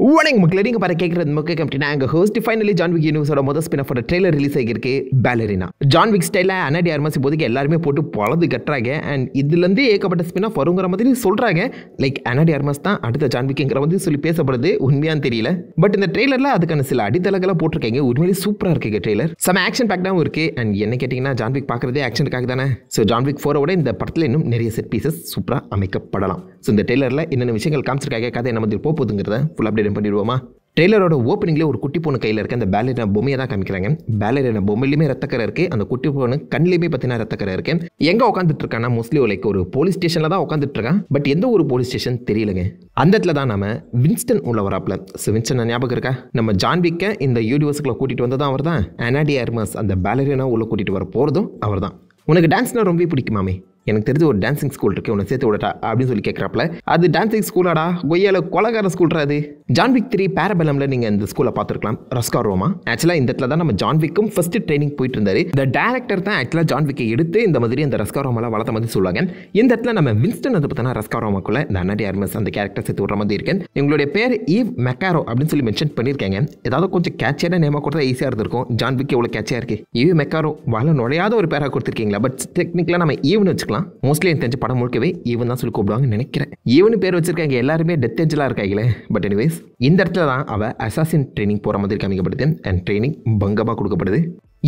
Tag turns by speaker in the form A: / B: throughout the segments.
A: வணக்கம் மக்களே, நீங்க பாரு கேட்கறது முக்கிய கம்பெனி நாங்க ஹோஸ்ட் ஃபைனலி ஜான் விக் யூனிவர்ஸோட முதல் ஸ்பின் ஆஃப் ட்ரெய்லர் ரிலீஸ் ஆகிருக்கு பாலரினா. ஜான் விக் ஸ்டைல அனா டி ஆர்மஸ் இப்போதைக்கு எல்லாருமே போட்டு பொழது கட்டுறாங்க. அண்ட் இதுலேருந்து ஏகப்பட்ட ஸ்பின் ஆஃப் வருங்கிற மாதிரி சொல்றாங்க. லைக் அனா டி ஆர்மஸ் தான் அடுத்த ஜான் விக்ங்கிற மாதிரி சொல்லி பேசப்படுது. உண்மையான்னு தெரியல. பட் இந்த ட்ரெய்லரில் அதுக்கான சில அடித்தளங்களை போட்டிருக்காங்க. உண்மையிலேயே சூப்பராக இருக்கு ட்ரெய்லர். செம ஆக்ஷன் பேக்டாகவும் இருக்கு. அண்ட் என்ன கேட்டிங்கன்னா ஜான் விக் பார்க்குறதே ஆக்ஷனுக்காக தானே. ஸோ ஜான் விக் 4 விட இந்த படத்தில் இன்னும் நிறைய செட் பீசஸ் சூப்பராக அமைக்கப்படலாம். ஸோ இந்த ட்ரெய்லரில் என்னென்ன விஷயங்கள் காமிச்சிருக்காங்க, கதை என்ன மாதிரி போகுதுங்கிறத ஃபுல் அப்டேட் பண்ணிடுவோமா. ட்ரெய்லரோட ஓப்பனிங்லேயே ஒரு குட்டி பொண்ணு கையில் இருக்க அந்த பேலரினா பொம்மையை தான் காமிக்கிறாங்க. பேலரினா பொம்மையிலுமே ரத்தக்கரை இருக்குது, அந்த குட்டி பொண்ணு கண்ணிலையுமே பார்த்தீங்கன்னா ரத்தக்கரை இருக்குது. எங்கே உட்காந்துட்டு இருக்கான்னா மோஸ்ட்லி லைக் ஒரு போலீஸ் ஸ்டேஷனில் தான் உட்காந்துட்டு இருக்கான். பட் எந்த ஒரு போலீஸ் ஸ்டேஷன் தெரியலங்க. அந்த இடத்துல தான் நம்ம வின்ஸ்டன் உள்ள வராப்பில். ஸோ வின்ஸ்டன் ஞாபகம் இருக்கா, நம்ம ஜான் விக்கை இந்த யூனிவர்ஸுக்குள்ள கூட்டிகிட்டு வந்ததும் அவர் தான். அனா டி ஆர்மஸ் அந்த பேலரினா உள்ள கூட்டிகிட்டு வர போகிறதும் அவர் தான். உனக்கு டான்ஸ்னால் ரொம்ப பிடிக்குமாமே, எனக்கு தெரிஞ்ச ஒரு டான்சிங் ஸ்கூல் இருக்கு, உன்னை சேர்த்து விடட்டா அப்படின்னு சொல்லி கேட்குறாப்புல. அது டான்சிங் ஸ்கூலாடா, கொய்யால கொலகார ஸ்கூல்ரா அது. ஜான் விக் 3 பேரபலம்ல நீங்கள் இந்த ஸ்கூலை பார்த்துருக்கலாம், ரஸ்கா ரோமா. ஆக்சுவலாக இந்த இடத்துல தான் நம்ம ஜான் விக்கும் ஃபர்ஸ்ட் ட்ரைனிங் போயிட்டு இருந்தாரு. இந்த டேரக்டர் தான் ஆக்சுவலாக ஜான் விக்கை எடுத்து இந்த மாதிரி அந்த ரஸ்கா ரோமாவில் வளர்த்த மாதிரி சொல்லுவாங்க. இந்த இடத்துல நம்ம வின்ஸ்டன் வந்து பார்த்தோன்னா ரஸ்கா ரோமாக்குள்ள இந்த அனா டி ஆர்மஸ் அந்த கேரக்டர் சேர்த்து விடுற மாதிரி இருக்கேன். இவங்களுடைய பேர் ஈவ் மெக்காரோ அப்படின்னு சொல்லி மென்ஷன் பண்ணியிருக்காங்க. ஏதாவது கொஞ்சம் கேட்சியான நேமாக கொடுத்தா ஈஸியாக இருந்திருக்கும். ஜான் விக் எவ்வளோ கேட்சியாக இருக்கு. ஈவ் மெக்காரோ வாழ நுழையாத ஒரு பேராக கொடுத்துருக்கீங்களா. பட் டெக்னிக்கலாக நம்ம ஈவ்னு வச்சுக்கலாம். மோஸ்ட்லி படம் முழுக்கவே ஈவன் தான் சொல்லி கூப்பிடுவாங்கன்னு நினைக்கிறேன். ஈவன் பேர் வச்சிருக்காங்க, எல்லாருமே டெத் ஏஞ்சலா இருக்காங்களே. பட் எனிவேஸ் இந்த இடத்துல தான் அவ அசாசின் ட்ரைனிங் போற மாதிரி காமிக்கப்படுது. அண்ட் ட்ரைனிங் பங்கமா கொடுக்கப்படுது.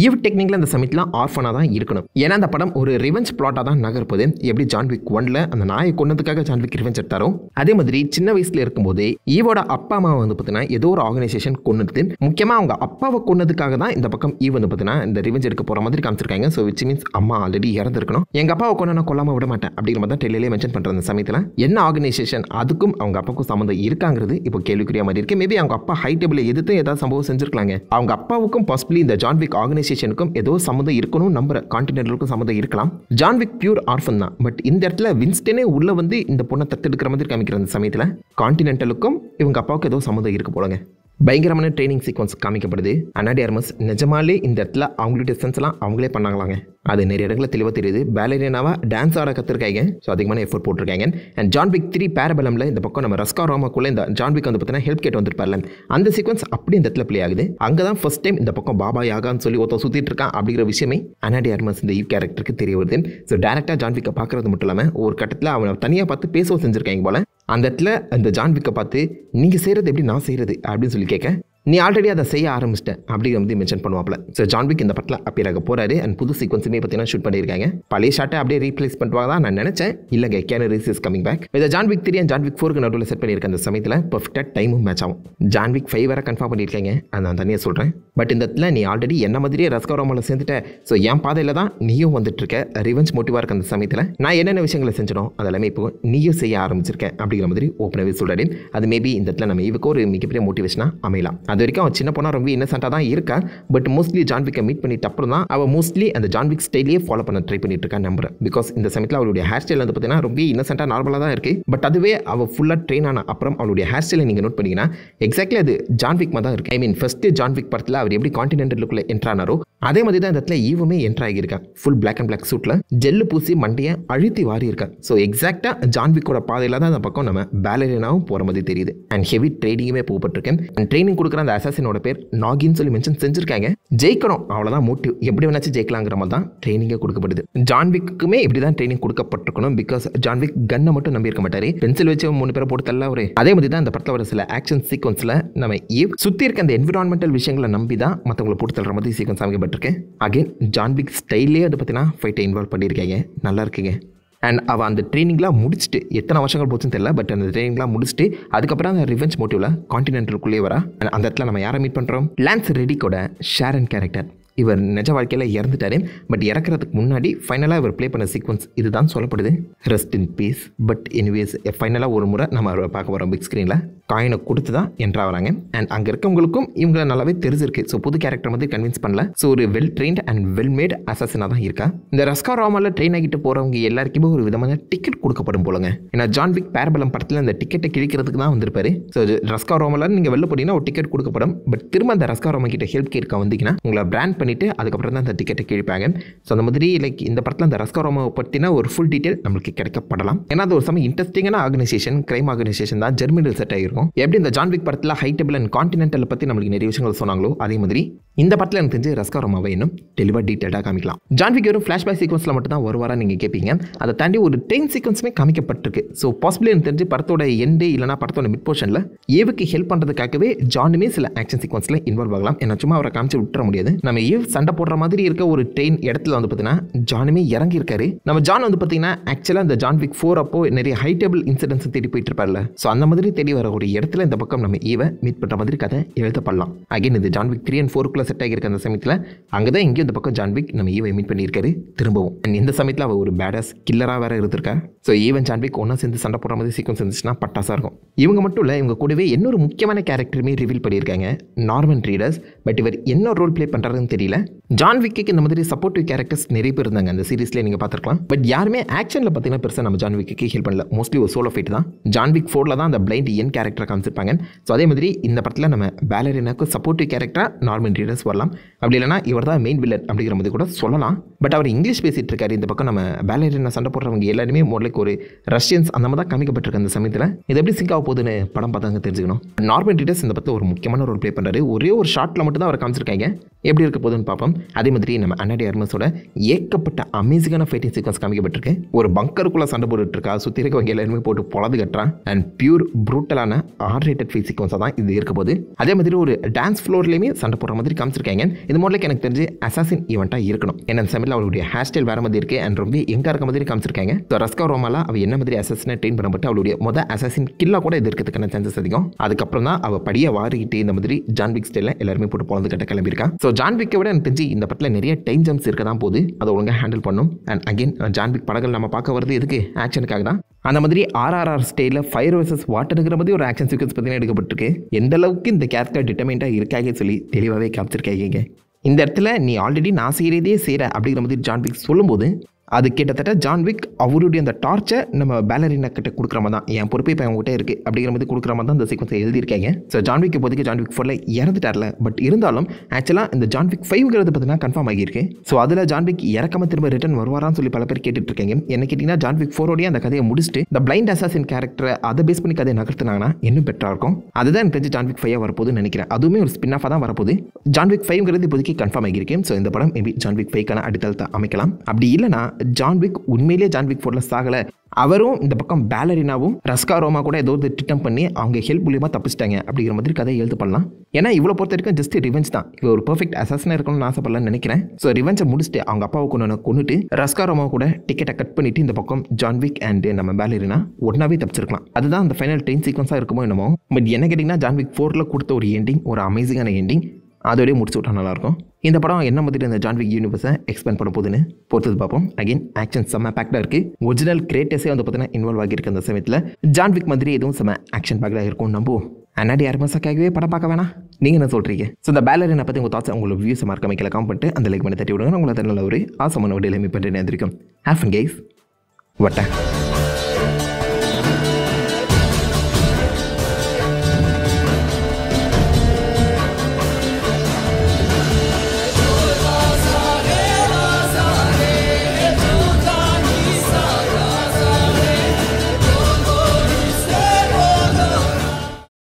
A: ஈவ் டெக்னிக்கில் அந்த சமயத்தில் ஆர்ஃபனாக தான் இருக்கணும். ஏன்னா அந்த படம் ஒரு ரிவெஞ்ச் பிளாட்டாக தான் நகர்ப்பது. எப்படி ஜான் விக் 1ல் அந்த நாயை கொன்னதுக்காக ஜான் விக் ரிவெஞ்ச் எடுத்தாரோ, அதே மாதிரி சின்ன வயசுல இருக்கும்போது ஈவோட அப்பா அம்மா வந்து பார்த்தீங்கன்னா ஏதோ ஒரு ஆர்கனைசேஷன் கொன்னுது. முக்கியமாக அவங்க அப்பாவை கொன்னதுக்காக தான் இந்த பக்கம் ஈவ் வந்து பார்த்தீங்கன்னா இந்த ரிவெஞ்ச் எடுக்க போகிற மாதிரி காமிச்சிருக்காங்க. ஸோ விச் மீன்ஸ் அம்மா ஆல்ரெடி இறந்துருக்கணும். எங்கள் அப்பாவை கொண்டு நான் கொல்லாமல் விட மாட்டேன் அப்படிங்கிற மாதிரி தான் டெல்லியிலே மென்ஷன் பண்ணுற அந்த சமயத்தில் என்ன ஆர்கனைசேஷன் அதுக்கும் அவங்க அப்பாவுக்கும் சம்மந்தம் இருக்காங்கிறது இப்போ கேள்விக்குரிய மாதிரி இருக்கு. மேபி அவங்க அப்பா ஹை டேபிள் எதிர்த்து ஏதாவது சம்பவம் செஞ்சிருக்கலாங்க. அவங்க அப்பாவுக்கும் பாசிபிளி இந்த ஜான் விக் ஆர்கனைசேஷனுக்கும் ஏதோ சம்மந்தம் இருக்கணும். நம்புற கான்டினென்டலுக்கும் சம்மந்தம் இருக்கலாம். ஜான் விக் பியூர் ஆர்ஃபன் தான். பட் இந்த இடத்துல வின்ஸ்டனே உள்ள வந்து இந்த பொண்ணை தத்தெடுக்கிற மாதிரி காமிக்கிற அந்த சமயத்தில் கான்டினென்டலுக்கும் இவங்க அப்பாவுக்கு ஏதோ சம்மந்தம் இருக்கு போலங்க. பயங்கரமான training sequence காமிக்கப்படுது. Ana de Hormuz நிஜமாலே இந்த இடத்துல அவங்களுடைய சென்ஸ்லாம் அவங்களே பண்ணாங்களாங்க. அது நிறைய இடங்களில் தெளிவாக தெரியுது. பேலரினாவா டான்ஸ் ஆட கற்றுருக்காங்க. ஸோ அதிகமான எஃபோர்ட் போட்டிருக்காங்க. அண்ட் ஜான் விக் 3 பேரபலமில் இந்த பக்கம் நம்ம ரஸ்கா ரோமாக்குள்ளே இந்த ஜான் விக் வந்து பார்த்தீங்கன்னா ஹெல்ப் கேட் வந்துருப்பார்ல, அந்த சீக்வன்ஸ் அப்படி இந்த இடத்துல ப்ளே ஆகுது. அங்கே தான் ஃபர்ஸ்ட் டைம் இந்த பக்கம் பாபா யாகான்னு சொல்லி ஒருத்தர் சுற்றிட்டு இருக்கான் அப்படிங்கிற விஷயமே அனா டி ஆர்மஸ் இந்த ஈவ் கேரக்டருக்கு தெரிய வருது. ஸோ டேரக்டாக ஜான் விக்கை பார்க்குறது மட்டும் இல்லாமல் ஒரு கட்டத்தில் அவனை தனியாக பார்த்து பேசவும் செஞ்சுருக்காங்க போல. அந்த இடத்துல அந்த ஜான் விக்கை பார்த்து நீங்கள் செய்கிறது எப்படி நான் செய்கிறது அப்படின்னு சொல்லி கேட்க, நீ ஆல்ரெடி அதை செய்ய ஆரம்பிச்சிட்டேன் அப்படிங்கிற வந்து மென்ஷன் பண்ணுவாப்ல. ஸோ ஜான் விக் இந்த படத்தில் அப்பியர் ஆக போறாரு. அண்ட் புது சீக்வன்ஸுமே பார்த்தீங்கன்னா ஷூட் பண்ணியிருக்காங்க. பழைய ஷாட்டை அப்படியே ரீப்ளேஸ் பண்ணுவாங்க தான் நான் நினைச்சேன். இல்லைங்க, Keanu Reeves is coming back. இதை John Wick 3 and John Wick 4க்கு நடுவில் செட் பண்ணியிருக்க அந்த சமயத்தில் பர்ஃபெக்டாக டைமும் மேட்ச் ஆகும். ஜான் விக் 5 வேற கன்ஃபார்ம் பண்ணியிருக்காங்க. அதை நான் தனியாக சொல்கிறேன். பட் இந்த இடத்துல நீ ஆல்ரெடி என்ன மாதிரியே ரஸ்கா ரோமாவில் சேர்ந்துட்ட. ஸோ என் பாதையில் தான் நீயும் வந்துட்டு இருக்க. ரிவெஞ்ச் மோட்டிவாக இருக்க அந்த சமயத்தில் நான் என்னென்ன விஷயங்களை செஞ்சனோ அதெல்லாமே இப்போ நீயும் செய்ய ஆரம்பிச்சிருக்கேன் அப்படிங்கிற மாதிரி ஓப்பனாகவே சொல்கிறாரு. அது மேபி இந்த இடத்துல நம்ம இவருக்கு ஒரு மிகப்பெரிய மோட்டிவேஷனாக அமையலாம். அது வரைக்கும் அவன் சின்ன பொண்ணா ரொம்ப இன்னசென்ட்டாக தான் இருக்கா. பட் மோஸ்ட்லி ஜான் விக்கை மீட் பண்ணிட்டு அப்புறம் தான் அவள் மோஸ்ட்லி அந்த ஜான் விக் ஸ்டைலே ஃபாலோ பண்ண ட்ரை பண்ணிட்டு இருக்கா நம்புறேன். பிகாஸ் இந்த சமயத்தில் அவளுடைய ஹேர் ஸ்டைல் வந்து பார்த்தீங்கன்னா ரொம்ப இன்னசென்ட்டாக நார்மலாக தான் இருக்குது. பட் அதுவே அவள் ஃபுல்லாக ட்ரெயின் ஆன அப்புறம் அவளுடைய ஹேர் ஸ்டைலை நீங்கள் நோட் பண்ணிங்கன்னா எக்ஸாக்ட்லி அது ஜான் விக் மாதிரி தான் இருக்குது. ஐ மீன் ஃபர்ஸ்ட் ஜான் விக் படத்தில் அவர் எப்படி கான்டினென்டலுக்குள்ளே என்ட்ரானாரோ அதே மாதிரி தான் இந்த இடத்துல ஈவுமே என்ட்ரு ஆகியிருக்கா. ஃபுல் பிளாக் அண்ட் பிளாக் சூட்டில் ஜெல்லு பூசி மண்டையை அழுத்தி வாரி இருக்கா. ஸோ எக்ஸாக்டாக ஜான் விக்கோட பாதையில் தான் அந்த பக்கம் நம்ம பேலரினாவும் போகிற மாதிரி தெரியுது. அண்ட் ஹெவி ட்ரைனிங்குமே போகப்பட்டிருக்கேன். அண்ட் ட்ரைனிங் கொடுக்குற அந்த அசாசினோட பேர் நாகின்னு சொல்லி மென்ஷன் செஞ்சிருக்காங்க. ஜெயிக்கணும் அவ்வளோதான் மோட்டிவ். எப்படி வேணாச்சும் ஜெயிக்கலாங்கிற மாதிரி தான் ட்ரைனிங்கே கொடுக்கப்படுது. ஜான் விக்குமே இப்படி தான் ட்ரைனிங் கொடுக்கப்பட்டிருக்கணும். பிகாஸ் ஜான் விக் கன்னை மட்டும் நம்பி இருக்க மாட்டாரு. பென்சில் வச்சு 3 பேரை போட்டு தள்ள ஒரு அதே மாதிரி தான் இந்த படத்தில் வர சில ஆக்ஷன் சீக்வன்ஸில் நம்ம சுற்றி இருக்க அந்த என்விரான்மெண்டல் விஷயங்களை நம்பி தான் மற்றவங்களை போட்டு தள்ளுற மாதிரி சீக்வன்ஸ் அமைக்கப்பட்டிருக்கேன். அகைன் ஜான் விக் ஸ்டைலே அதை பார்த்தீங்கன்னா ஃபைட்டை இன்வால்வ் பண்ணியிருக்காங்க. நல்லா இருக்குங்க. அண்ட் அவள் அந்த ட்ரைனிங்லாம் முடிச்சுட்டு எத்தனை வருஷங்கள் போச்சுன்னு தெரியல. பட் அந்த ட்ரைனிங்லாம் முடிச்சுட்டு அதுக்கப்புறம் அந்த ரிவெஞ்ச் மோட்டிவ்ல கான்டினென்டலுக்குள்ளேயே வரா. அந்த இடத்துல நம்ம யாரை மீட் பண்ணுறோம், லான்ஸ் ரெடிக்கோட ஷாரன் கேரக்டர். இவர் நிஜ வாழ்க்கையில் இறந்துட்டாரு. பட் இறக்குறதுக்கு முன்னாடி ஃபைனலாக இவர் ப்ளே பண்ண சீக்வன்ஸ் இதுதான் சொல்லப்படுது. Rest in peace. But anyways ஃபைனலாக ஒரு முறை நம்ம அவரை பார்க்க போகிறோம் பிக் ஸ்க்ரீனில். காயினை கொடுத்து தான் என்ட்ராகிறாங்க. அண்ட் அங்கே இருக்கவங்களுக்கும் இவங்களை நல்லாவே தெரிஞ்சிருக்கு. ஸோ புது கேரக்டர் வந்து கன்வின்ஸ் பண்ணல. ஸோ ஒரு well trained and well made அசாசினாக தான் இருக்கா. இந்த ரஸ்கா ரோமாவில் ட்ரெயின் ஆகிட்டு போகிறவங்க எல்லாருக்குமே ஒரு விதமான டிக்கெட் கொடுக்கப்படும் போலங்க. ஏன்னா ஜான் விக் பேரபலம் படத்தில் அந்த டிக்கெட்டை கிழிக்கிறதுக்கு தான் வந்திருப்பாரு. ஸோ ரஸ்கா ரோமாவில் நீங்கள் வெளில போனீங்கன்னா ஒரு டிக்கெட் கொடுக்கப்படும். பட் திரும்ப அந்த ரஸ்கா ரோமா கிட்ட ஹெல்ப் கேட்க வந்தீங்கன்னா உங்களை பிராண்ட் பண்ணிவிட்டு அதுக்கப்புறம் தான் அந்த டிக்கெட்டை கிழிப்பாங்க. ஸோ அந்த மாதிரி லைக் இந்த படத்தில் அந்த ரஸ்கா ரோமாவை பற்றின ஒரு ஃபுல் டீட்டெயில் நம்மளுக்கு கிடைக்கப்படலாம். ஏன்னா அது ஒரு சமயம் இன்ட்ரெஸ்டிங்கான ஆர்கனைசேஷன், கிரைம் ஆர்கனைசேஷன் தான் ஜெர்மனியில் செட் ஆகிருக்கும். எப்படி இந்த ஜான் விக் படத்தில் ஹை டேபிள் அண்ட் கான்டினென்டல் பற்றி நம்மளுக்கு நிறைய விஷயங்கள் சொன்னாங்களோ அதே மாதிரி இந்த படத்தில் எனக்கு தெரிஞ்சு ரஸ்கா ரோமாவை இன்னும் தெளிவாக டீட்டெயிலாக காமிக்கலாம். ஜான் விக் வெறும் ஃப்ளாஷ்பேக் சீக்வன்ஸில் மட்டும் தான் வருவாராக நீங்கள் கேட்பீங்க. அதை தாண்டி ஒரு ட்ரெயின் சீக்வன்ஸுமே காமிக்கப்பட்டிருக்கு. ஸோ பாசிபிளி எனக்கு தெரிஞ்சு படத்தோட எண்டு இல்லைனா படத்தோட மிட் போர்ஷனில் ஏவுக்கு ஹெல்ப் பண்ணுறதுக்காகவே ஜானுமே சில ஆக்ஷன் சீக்வன்ஸில் இன்வால்வ் ஆகலாம். ஏன்னா சும்மா அவரை காமிச்சு விட்டுற முடியாது. நம்ம ஏவ் சண்டை போடுற மாதிரி இருக்க ஒரு ட்ரெயின் இடத்துல வந்து பார்த்தீங்கன்னா ஜானுமே இறங்கி இருக்காரு. நம்ம ஜான் வந்து பார்த்தீங்கன்னா ஆக்சுவலாக இந்த ஜான் விக் 4 அப்போ நிறைய ஹை டேபிள் இன்சிடென்ட்ஸ் தேடி போயிட்டு இருப்பார்ல. ஸோ அந்த மாதிரி தேடி வர ஒரு இடத்துல இந்த பக்கம் நம்ம ஈவை மீட் பண்ணுற மாதிரி கதை எழுதப்படலாம். அகைன் இது ஜான் விக் 3 and 4 செட் ஆகியிருக்க அந்த சமயத்தில் அங்கே தான் எங்கேயும் இந்த பக்கம் ஜான் விக் நம்ம ஈவை மீட் பண்ணியிருக்காரு திரும்பவும். அண்ட் இந்த சமயத்தில் அவள் ஒரு பேடாஸ் கில்லராக வேற இருந்திருக்கா. ஸோ ஈவன் ஜான் விக் ஒன்றா சேர்ந்து சண்டை போடுற மாதிரி சீக்வன்ஸ் இருந்துச்சுன்னா பட்டாசாக இருக்கும். இவங்க மட்டும் இல்லை, இவங்க கூடவே இன்னொரு முக்கியமான கேரக்டருமே ரிவீல் பண்ணியிருக்காங்க, நார்மன் ரீடர்ஸ். பட் இவர் என்ன ரோல் ப்ளே பண்ணுறாருன்னு தெரியல. ஜான் விக்கு இந்த மாதிரி சப்போர்ட்டிவ் கேரக்டர்ஸ் நிறைய பேர் இருந்தாங்க அந்த சீரிஸ்லேயே நீங்கள் பார்த்துருக்கலாம். பட் யாருமே ஆக்ஷனில் பார்த்தீங்கன்னா பெருசாக நம்ம ஜான் விக்கு ஹெல்ப் பண்ணல. மோஸ்ட்லி ஒரு சோலோ ஃபைட் தான். ஜான் விக் 4 தான் அந்த பிளைண்ட் என் கேரக்டரை காமிச்சிருப்பாங்க. ஸோ அதே மாதிரி இந்த படத்தில் நம்ம பேலரினாக்கு சப்போர்ட்டிவ் கேரக்டராக நார்மன் ரீடர்ஸ் வரலாம். அப்படி இல்லைனா இவர் தான் மெயின் வில்லன் அப்படிங்கிற மாதிரி கூட சொல்லலாம். பட் அவர் இங்கிலீஷ் பேசிகிட்டு இருக்காரு. இந்த பக்கம் நம்ம பேலரினா சண்டை போடுறவங்க எல்லாருமே மோட்லைக்கு ஒரு ரஷ்யன்ஸ் அந்த மாதிரி தான் காமிக்கப்பட்டிருக்கு அந்த சமயத்தில். இது எப்படி சிங்க் ஆக போகுதுன்னு படம் பார்த்தாங்க தெரிஞ்சுக்கணும். நார்மன் ரீடர்ஸ் இந்த படத்தில் ஒரு முக்கியமான ரோல் ப்ளே பண்ணுறாரு. ஒரே ஒரு ஷாட்டில் மட்டும் தான் அவர் காமிச்சிருக்காங்க. எப்படி இருக்க போகுதுன்னு பார்ப்போம். அதே மாதிரி நம்ம அன்னா டி ஆர்மஸோட ஏகப்பட்ட அமேசிங்கான ஃபைட்டிங் சீக்வன்ஸ் காமிக்கப்பட்டிருக்கு. ஒரு பங்கருக்குள்ளே சண்டை போட்டுட்டு இருக்கா, சுற்றி இருக்கவங்க எல்லாருமே போட்டு பொழது கட்டுறான். அண்ட் பியூர் ப்ரூட்டலான R-rated ஃபைட் சீக்வன்ஸாக தான் இது இருக்க போகுது. அதே மாதிரி ஒரு டான்ஸ் ஃப்ளோர்லேயுமே சண்டை போடுற மாதிரி காமிச்சிருக்காங்க. இது மோட்லைக்கு எனக்கு தெரிஞ்சு அசாசின் ஈவெண்ட்டாக இருக்கணும். ஏன்னா அந்த சமயத்தில் அவருடைய ஹேர் ஸ்டைல் வேறு மாதிரி இருக்குது அண்ட் ரொம்ப எங்கே இருக்க மாதிரி காமிச்சிருக்காங்க. ஸோ ரஸ்கா ரோமாலா அவள் என்ன மாதிரி அசாசினை ட்ரெயின் பண்ணப்பட்டு அவளுடைய அசாசின் கில்லா கூட இது இருக்கிறதுக்கான சான்சஸ் அதிகம். அதுக்கப்புறம் தான் அவள் படியை வாரிக்கிட்டு இந்த மாதிரி ஜான் விக் ஸ்டைலில் எல்லாருமே போட்டு பொழந்து கட்ட கிளம்பியிருக்கா. ஸோ ஜான் விக்கை விட எனக்கு தெரிஞ்சு இந்த படத்தில் நிறைய டைம் ஜம்ப்ஸ் இருக்க தான் போகுது. அதை ஒழுங்காக ஹேண்டில் பண்ணும். அண்ட் அகைன் ஜான் விக் படங்கள் நம்ம பார்க்க வருது எதுக்கு? ஆக்ஷனுக்காக தான். அந்த மாதிரி RRR ஸ்டைலில் ஃபயர் வர்சஸ் வாட்டருங்கிற மாதிரி ஒரு ஆக்ஷன் சீக்வன்ஸ் பற்றினா எடுக்கப்பட்டிருக்கு. எந்த அளவுக்கு இந்த கேரக்டர் டிட்டர்மெண்ட்டாக இருக்காங்க சொல்லி தெளிவாகவே காமிச்சிருக்காங்க. இந்த இடத்துல நீ ஆல்ரெடி நான் செய்கிறதே செய்கிற அப்படிங்கிற மாதிரி ஜான் விக் சொல்லும்போது அது கிட்டத்தட்ட ஜான் விக் அவருடைய அந்த டார்ச்சை நம்ம பேலரினா கிட்ட கொடுக்குற மாதிரி தான், என் பொறுப்பே இப்போ அவங்ககிட்ட இருக்குது அப்படிங்கிற மாதிரி கொடுக்குற மாதிரி தான் இந்த சீக்வன்ஸை எழுதியிருக்காங்க. ஸோ ஜான் விக் இப்போதைக்கு ஜான் விக் 4 இறந்துட்டார்ல. பட் இருந்தாலும் ஆக்சுவலாக இந்த ஜான் விக் 5ங்கிறது பார்த்தீங்கன்னா கன்ஃபார்ம் ஆகியிருக்கு. ஸோ அதில் ஜான் விக் இறக்காம திரும்ப ரிட்டர்ன் வருவாரான்னு சொல்லி பல பேர் கேட்டுட்டு இருக்காங்க. என்ன கேட்டிங்கன்னா ஜான் விக் 4 அந்த கதையை முடிச்சுட்டு இந்த பிளைண்ட் அசாசின் கேரக்டரை அதை பேஸ் பண்ணி கதையை நகர்த்தினாங்கன்னா இன்னும் பெட்டராக இருக்கும். அதுதான் எனக்கு தெரிஞ்சு ஜான் விக் 5 வரப்போகுதுன்னு நினைக்கிறேன். அதுவுமே ஒரு ஸ்பின் ஆஃபாக தான் வரப்போகுது. ஜான் விக் 5ங்கிறது இப்போதைக்கு கன்ஃபார்ம் ஆகியிருக்கு. ஸோ இந்த படம் மேபி ஜான் விக் 5க்கான அடித்தளத்தை அமைக்கலாம். அப்படி இல்லைனா ஜான் விக் உண்மையிலேயே ஜான் விக் 4 சாகலை, அவரும் இந்த பக்கம் பேலரினாவும் ரஸ்கா ரோமா கூட ஏதோ ஒரு திட்டம் பண்ணி அவங்க ஹெல்ப் மூலியமாக தப்பிச்சிட்டாங்க அப்படிங்கிற மாதிரி கதையை எழுத்து பண்ணலாம். ஏன்னா இவ்வளோ பொறுத்த வரைக்கும் ஜஸ்ட் ரிவெஞ்ச் தான். இவ ஒரு பெர்ஃபெக்ட் அசாசினாக இருக்கணும்னு ஆசைப்படலான்னு நினைக்கிறேன். ஸோ ரிவெஞ்சை முடிச்சுட்டு அவங்க அப்பாவை கொண்டுட்டு ரஸ்கா ரோமா கூட டிக்கெட்டை கட் பண்ணிட்டு இந்த பக்கம் ஜான் விக் அண்ட் நம்ம பேலரினா ஒன்றாவே தப்பிச்சிருக்கலாம். அதுதான் அந்த ஃபைனல் ட்ரெயின் சீக்வன்ஸாக இருக்குமோ என்னமோ. பட் என்ன கேட்டிங்கன்னா ஜான் விக் 4 கொடுத்த ஒரு எண்டிங் ஒரு அமேசிங்கான எண்டிங். அதோடய முடிச்சு விட்டா நல்லாயிருக்கும். இந்த படம் என்ன மாதிரி அந்த ஜான் விக் யூனிவர்ஸை எக்ஸ்பேண்ட் பண்ண போகுதுன்னு பொறுத்தது பார்ப்போம். அகைன் ஆக்ஷன் செம்ம பேக்டாக இருக்குது. ஒரிஜினல் கிரேட்டஸே வந்து பார்த்தீங்கன்னா இன்வால்வ் ஆகியிருக்கு அந்த சமயத்தில். ஜான் விக் மாதிரி எதுவும் செம்ம ஆக்ஷன் பேக்டாக இருக்கும். நம்புவோம். அன்னா டி ஆர்மஸாகவே படம் பார்க்க வேணாம், நீங்கள் என்ன சொல்கிறீங்க? ஸோ இந்த பேலரினை பற்றி உங்கள் தாட்ஸ் உங்களோட வியூஸை மார்க்க வைக்கல காம் பண்ணிட்டு அந்த லைக் பண்ணி தட்டி விடுங்க. உங்களை நல்ல ஒரு ஆசமான வீடியோவில் மீட் பண்ணுறேன். இருக்கும் ஹேவ் ஃபன் கைஸ். வட்டா